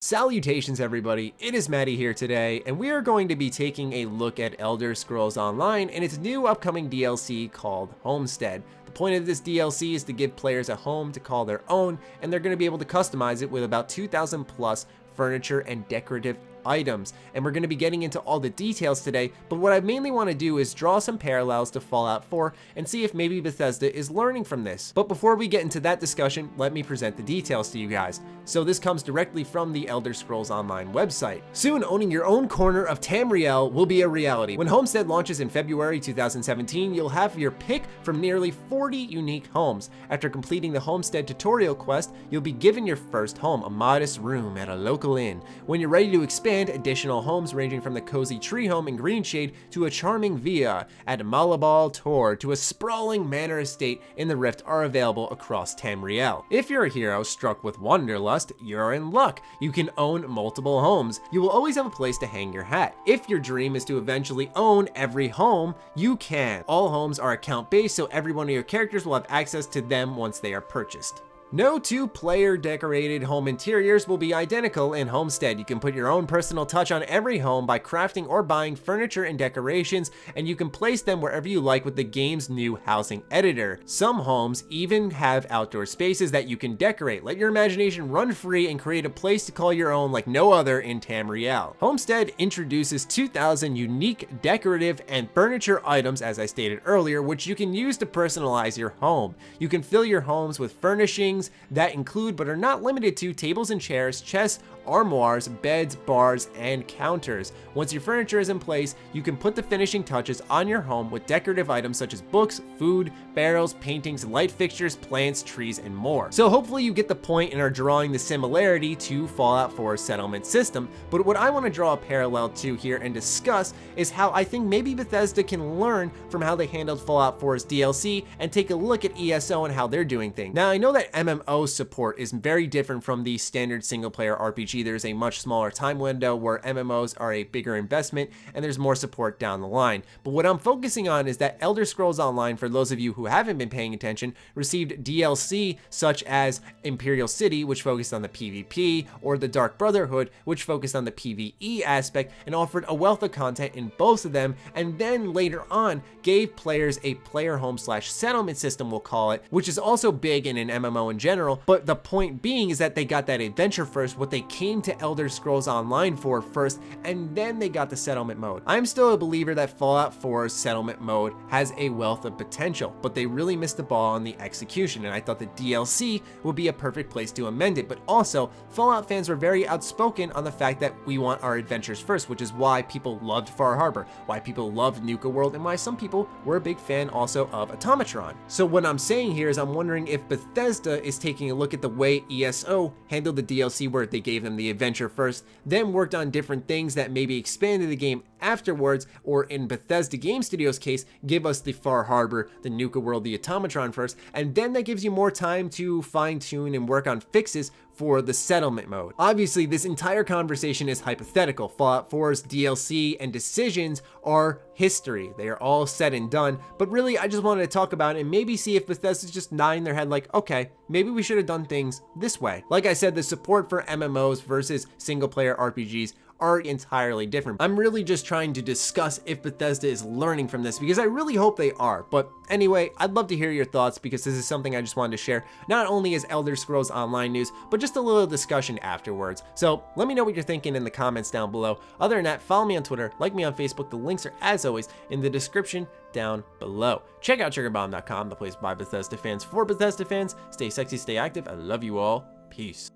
Salutations everybody, it is Matty here today, and we are going to be taking a look at Elder Scrolls Online and its new upcoming DLC called Homestead. The point of this DLC is to give players a home to call their own, and they're going to be able to customize it with about 2,000 plus furniture and decorative items, and we're going to be getting into all the details today, but what I mainly want to do is draw some parallels to Fallout 4 and see if maybe Bethesda is learning from this. But before we get into that discussion, let me present the details to you guys. So this comes directly from the Elder Scrolls Online website. Soon, owning your own corner of Tamriel will be a reality. When Homestead launches in February 2017, you'll have your pick from nearly 40 unique homes. After completing the Homestead tutorial quest, you'll be given your first home, a modest room at a local inn. When you're ready to expand, additional homes ranging from the cozy tree home in Greenshade to a charming villa at Malabal Tor to a sprawling manor estate in the Rift are available across Tamriel. If you're a hero struck with wanderlust, you're in luck. You can own multiple homes. You will always have a place to hang your hat. If your dream is to eventually own every home, you can. All homes are account based, so every one of your characters will have access to them once they are purchased. No two-player decorated home interiors will be identical in Homestead. You can put your own personal touch on every home by crafting or buying furniture and decorations, and you can place them wherever you like with the game's new housing editor. Some homes even have outdoor spaces that you can decorate. Let your imagination run free and create a place to call your own like no other in Tamriel. Homestead introduces 2,000 unique decorative and furniture items, as I stated earlier, which you can use to personalize your home. You can fill your homes with furnishings that include but are not limited to tables and chairs, chests, armoires, beds, bars, and counters. Once your furniture is in place, you can put the finishing touches on your home with decorative items such as books, food, barrels, paintings, light fixtures, plants, trees, and more. So hopefully you get the point and are drawing the similarity to Fallout 4's settlement system, but what I want to draw a parallel to here and discuss is how I think maybe Bethesda can learn from how they handled Fallout 4's DLC and take a look at ESO and how they're doing things. Now I know that MMO support is very different from the standard single player RPG. There's a much smaller time window where MMOs are a bigger investment and there's more support down the line. But what I'm focusing on is that Elder Scrolls Online, for those of you who haven't been paying attention, received DLC such as Imperial City, which focused on the PvP, or the Dark Brotherhood, which focused on the PvE aspect and offered a wealth of content in both of them, and then later on gave players a player home slash settlement system, we'll call it, which is also big in an MMO in general. But the point being is that they got that adventure first, what they came to Elder Scrolls Online for first, and then they got the settlement mode. I'm still a believer that Fallout 4's settlement mode has a wealth of potential, but they really missed the ball on the execution, and I thought the DLC would be a perfect place to amend it. But also, Fallout fans were very outspoken on the fact that we want our adventures first, which is why people loved Far Harbor, why people loved Nuka World, and why some people were a big fan also of Automatron. So what I'm saying here is I'm wondering if Bethesda is taking a look at the way ESO handled the DLC, where they gave them the adventure first, then worked on different things that maybe expanded the game afterwards, or in Bethesda Game Studios case, give us the Far Harbor, the Nuka World, the Automatron first, and then that gives you more time to fine tune and work on fixes for the settlement mode. Obviously, this entire conversation is hypothetical. Fallout 4's DLC and decisions are history. They are all said and done, but really I just wanted to talk about it and maybe see if Bethesda's just nodding their head like, okay, maybe we should have done things this way. Like I said, the support for MMOs versus single player RPGs are entirely different. I'm really just trying to discuss if Bethesda is learning from this, because I really hope they are. But anyway, I'd love to hear your thoughts, because this is something I just wanted to share, not only as Elder Scrolls Online news, but just a little discussion afterwards. So let me know what you're thinking in the comments down below. Other than that, follow me on Twitter, like me on Facebook. The links are, as always, in the description down below. Check out SugarBomb.com, the place by Bethesda fans for Bethesda fans. Stay sexy, stay active. I love you all. Peace.